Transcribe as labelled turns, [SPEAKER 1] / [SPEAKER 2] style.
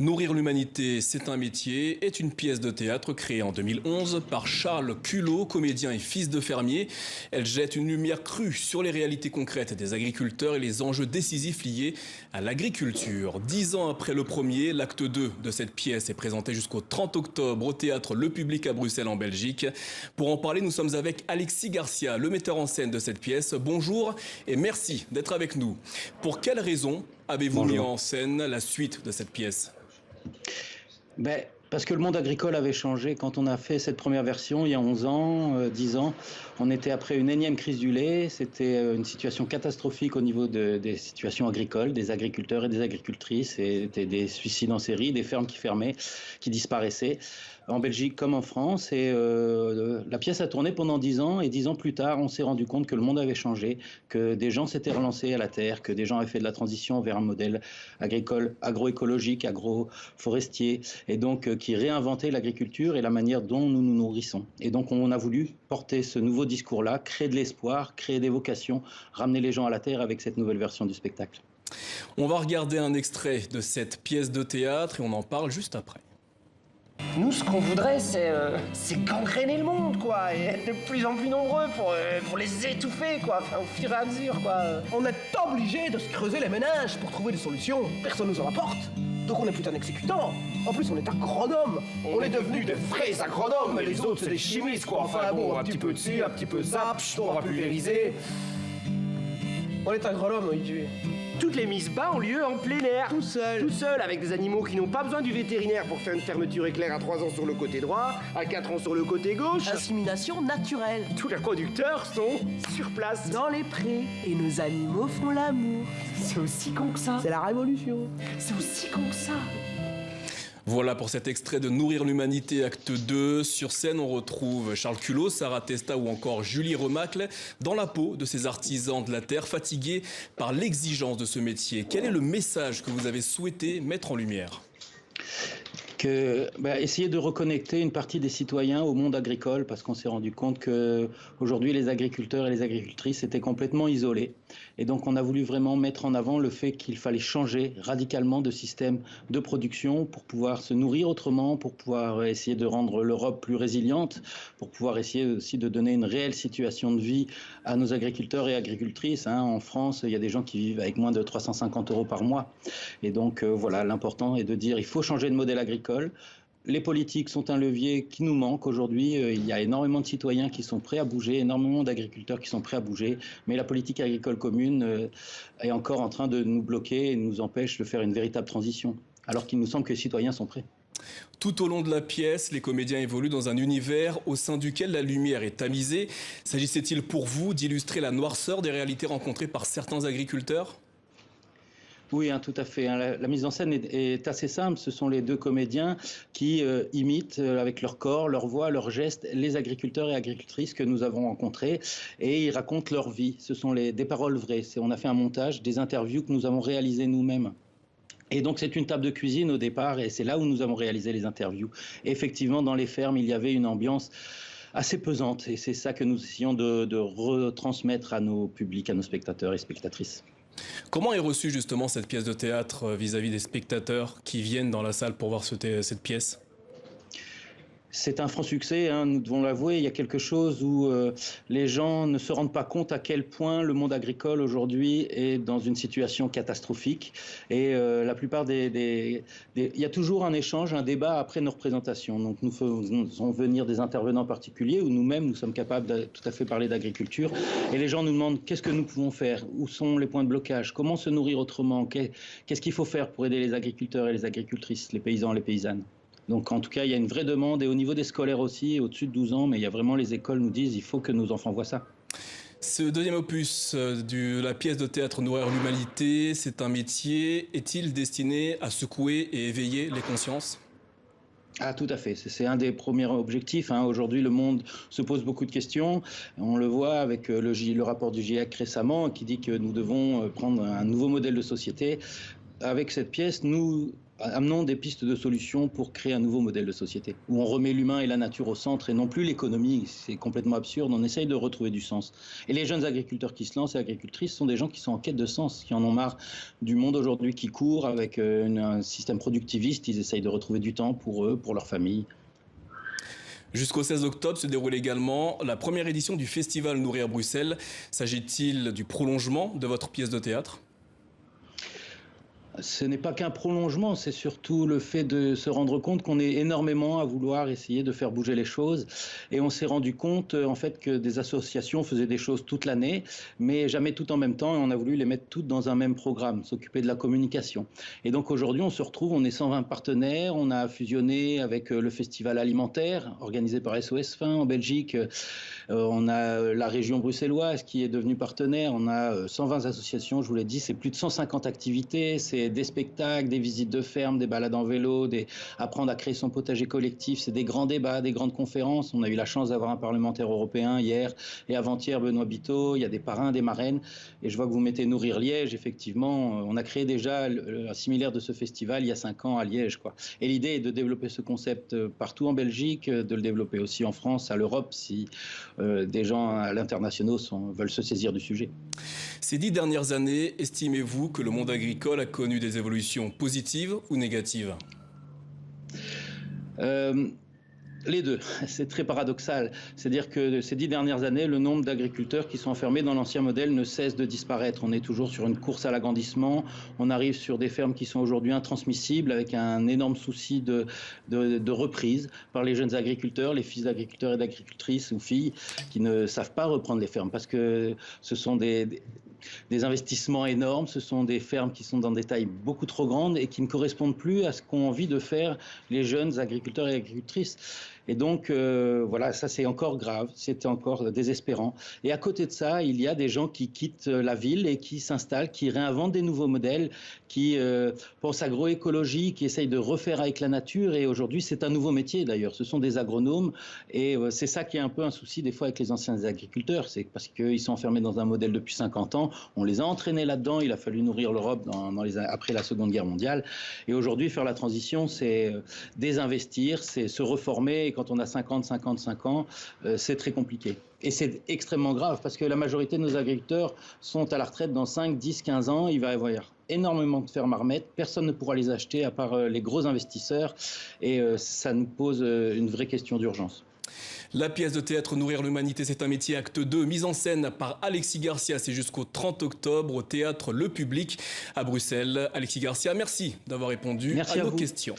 [SPEAKER 1] Nourrir l'humanité, c'est un métier, est une pièce de théâtre créée en 2011 par Charles Culot, comédien et fils de fermier. Elle jette une lumière crue sur les réalités concrètes des agriculteurs et les enjeux décisifs liés à l'agriculture. 10 ans après le premier, l'acte 2 de cette pièce est présenté jusqu'au 30 octobre au théâtre Le Public à Bruxelles en Belgique. Pour en parler, nous sommes avec Alexis Garcia, le metteur en scène de cette pièce. Bonjour et merci d'être avec nous. Pour quelles raisons avez-vous mis en scène la suite de cette pièce ?
[SPEAKER 2] Parce que le monde agricole avait changé. Quand on a fait cette première version, il y a 11 ans, 10 ans, on était après une énième crise du lait. C'était une situation catastrophique au niveau des situations agricoles, des agriculteurs et des agricultrices. C'était des suicides en série, des fermes qui fermaient, qui disparaissaient, en Belgique comme en France. Et la pièce a tourné pendant 10 ans. Et 10 ans plus tard, on s'est rendu compte que le monde avait changé, que des gens s'étaient relancés à la terre, que des gens avaient fait de la transition vers un modèle agricole, agroécologique, agroforestier, et donc qui réinventait l'agriculture et la manière dont nous nous nourrissons. Et donc on a voulu porter ce nouveau discours-là, créer de l'espoir, créer des vocations, ramener les gens à la terre avec cette nouvelle version du spectacle.
[SPEAKER 1] On va regarder un extrait de cette pièce de théâtre et on en parle juste après.
[SPEAKER 3] Nous, ce qu'on voudrait, c'est gangréner le monde, quoi, et être de plus en plus nombreux pour les étouffer, quoi, enfin, au fur et à mesure, quoi.
[SPEAKER 4] On est obligé de se creuser les méninges pour trouver des solutions. Personne nous en apporte. Donc on n'est plus un exécutant. En plus, on est agronome. On est devenus des vrais agronomes, et les autres, c'est des chimistes, quoi. Enfin bon, un petit peu de ci, un petit peu de ça, on va pulvériser. On est agronome, oui, tu es.
[SPEAKER 3] Toutes les mises bas ont lieu en plein air.
[SPEAKER 4] Tout seul.
[SPEAKER 3] Tout seul, avec des animaux qui n'ont pas besoin du vétérinaire pour faire une fermeture éclair à 3 ans sur le côté droit, à 4 ans sur le côté gauche.
[SPEAKER 5] Insémination naturelle.
[SPEAKER 3] Tous les conducteurs sont sur place.
[SPEAKER 5] Dans les prés. Et nos animaux font l'amour.
[SPEAKER 3] C'est aussi con que ça.
[SPEAKER 4] C'est la révolution.
[SPEAKER 3] C'est aussi con que ça.
[SPEAKER 1] Voilà pour cet extrait de Nourrir l'humanité, acte 2. Sur scène, on retrouve Charles Culot, Sarah Testa ou encore Julie Remacle dans la peau de ces artisans de la terre fatigués par l'exigence de ce métier. Quel est le message que vous avez souhaité mettre en lumière ?
[SPEAKER 2] Essayer de reconnecter une partie des citoyens au monde agricole, parce qu'on s'est rendu compte qu'aujourd'hui les agriculteurs et les agricultrices étaient complètement isolés. Et donc on a voulu vraiment mettre en avant le fait qu'il fallait changer radicalement de système de production pour pouvoir se nourrir autrement, pour pouvoir essayer de rendre l'Europe plus résiliente, pour pouvoir essayer aussi de donner une réelle situation de vie à nos agriculteurs et agricultrices. En France, il y a des gens qui vivent avec moins de 350 € par mois. Et donc voilà, l'important est de dire il faut changer de modèle agricole. Les politiques sont un levier qui nous manque aujourd'hui. Il y a énormément de citoyens qui sont prêts à bouger, énormément d'agriculteurs qui sont prêts à bouger, mais la politique agricole commune est encore en train de nous bloquer et nous empêche de faire une véritable transition, alors qu'il nous semble que les citoyens sont prêts.
[SPEAKER 1] Tout au long de la pièce, les comédiens évoluent dans un univers au sein duquel la lumière est tamisée. S'agissait-il pour vous d'illustrer la noirceur des réalités rencontrées par certains agriculteurs ?
[SPEAKER 2] Oui, tout à fait. La mise en scène est assez simple. Ce sont les deux comédiens qui imitent avec leur corps, leur voix, leurs gestes, les agriculteurs et agricultrices que nous avons rencontrés, et ils racontent leur vie. Ce sont des paroles vraies. On a fait un montage, des interviews que nous avons réalisées nous-mêmes. Et donc c'est une table de cuisine au départ, et c'est là où nous avons réalisé les interviews. Et effectivement, dans les fermes, il y avait une ambiance assez pesante, et c'est ça que nous essayons de retransmettre à nos publics, à nos spectateurs et spectatrices.
[SPEAKER 1] Comment est reçue justement cette pièce de théâtre vis-à-vis des spectateurs qui viennent dans la salle pour voir cette pièce ?
[SPEAKER 2] C'est un franc succès, nous devons l'avouer. Il y a quelque chose où les gens ne se rendent pas compte à quel point le monde agricole aujourd'hui est dans une situation catastrophique. Et la plupart il y a toujours un échange, un débat après nos représentations. Donc nous faisons venir des intervenants particuliers où nous-mêmes, nous sommes capables de tout à fait parler d'agriculture. Et les gens nous demandent qu'est-ce que nous pouvons faire, où sont les points de blocage, comment se nourrir autrement, qu'est-ce qu'il faut faire pour aider les agriculteurs et les agricultrices, les paysans et les paysannes. Donc en tout cas, il y a une vraie demande, et au niveau des scolaires aussi, au-dessus de 12 ans, mais il y a vraiment les écoles nous disent il faut que nos enfants voient ça.
[SPEAKER 1] Ce deuxième opus de la pièce de théâtre Nourrir l'humanité, c'est un métier. Est-il destiné à secouer et éveiller les consciences ?
[SPEAKER 2] Tout à fait. C'est un des premiers objectifs. Aujourd'hui, le monde se pose beaucoup de questions. On le voit avec le rapport du GIEC récemment qui dit que nous devons prendre un nouveau modèle de société. Avec cette pièce, nous amenons des pistes de solutions pour créer un nouveau modèle de société, où on remet l'humain et la nature au centre et non plus l'économie. C'est complètement absurde, on essaye de retrouver du sens. Et les jeunes agriculteurs qui se lancent et agricultrices sont des gens qui sont en quête de sens, qui en ont marre du monde aujourd'hui qui court avec un système productiviste. Ils essayent de retrouver du temps pour eux, pour leur famille.
[SPEAKER 1] Jusqu'au 16 octobre se déroule également la première édition du festival Nourrir Bruxelles. S'agit-il du prolongement de votre pièce de théâtre ?
[SPEAKER 2] Ce n'est pas qu'un prolongement, c'est surtout le fait de se rendre compte qu'on est énormément à vouloir essayer de faire bouger les choses. Et on s'est rendu compte en fait que des associations faisaient des choses toute l'année, mais jamais tout en même temps. Et on a voulu les mettre toutes dans un même programme, s'occuper de la communication. Et donc aujourd'hui, on se retrouve, on est 120 partenaires. On a fusionné avec le festival alimentaire organisé par SOS Faim en Belgique. On a la région bruxelloise qui est devenue partenaire. On a 120 associations, je vous l'ai dit, c'est plus de 150 activités. C'est des spectacles, des visites de ferme, des balades en vélo, apprendre à créer son potager collectif. C'est des grands débats, des grandes conférences. On a eu la chance d'avoir un parlementaire européen hier et avant-hier, Benoît Biteau. Il y a des parrains, des marraines. Et je vois que vous mettez Nourrir Liège. Effectivement, on a créé déjà un similaire de ce festival il y a 5 ans à Liège, quoi. Et l'idée est de développer ce concept partout en Belgique, de le développer aussi en France, à l'Europe, si des gens à l'international veulent se saisir du sujet.
[SPEAKER 1] Ces 10 dernières années, estimez-vous que le monde agricole a connu des évolutions positives ou négatives ?
[SPEAKER 2] Les deux, c'est très paradoxal. C'est-à-dire que ces 10 dernières années, le nombre d'agriculteurs qui sont enfermés dans l'ancien modèle ne cesse de disparaître. On est toujours sur une course à l'agrandissement. On arrive sur des fermes qui sont aujourd'hui intransmissibles avec un énorme souci de reprise par les jeunes agriculteurs, les fils d'agriculteurs et d'agricultrices ou filles qui ne savent pas reprendre les fermes parce que ce sont des investissements énormes, ce sont des fermes qui sont dans des tailles beaucoup trop grandes et qui ne correspondent plus à ce qu'ont envie de faire les jeunes agriculteurs et agricultrices. Et donc, voilà, ça c'est encore grave, c'est encore désespérant. Et à côté de ça, il y a des gens qui quittent la ville et qui s'installent, qui réinventent des nouveaux modèles, qui pensent agroécologie, qui essayent de refaire avec la nature. Et aujourd'hui, c'est un nouveau métier d'ailleurs. Ce sont des agronomes. Et c'est ça qui est un peu un souci des fois avec les anciens agriculteurs. C'est parce qu'ils sont enfermés dans un modèle depuis 50 ans. On les a entraînés là-dedans. Il a fallu nourrir l'Europe après la Seconde Guerre mondiale. Et aujourd'hui, faire la transition, c'est désinvestir, c'est se reformer. Et quand on a 55 ans, c'est très compliqué. Et c'est extrêmement grave parce que la majorité de nos agriculteurs sont à la retraite dans 5, 10, 15 ans. Il va y avoir énormément de fermes à remettre. Personne ne pourra les acheter à part les gros investisseurs. Et ça nous pose une vraie question d'urgence.
[SPEAKER 1] La pièce de théâtre Nourrir l'humanité, c'est un métier acte 2, mise en scène par Alexis Garcia. C'est jusqu'au 30 octobre au théâtre Le Public à Bruxelles. Alexis Garcia, merci d'avoir répondu à nos questions.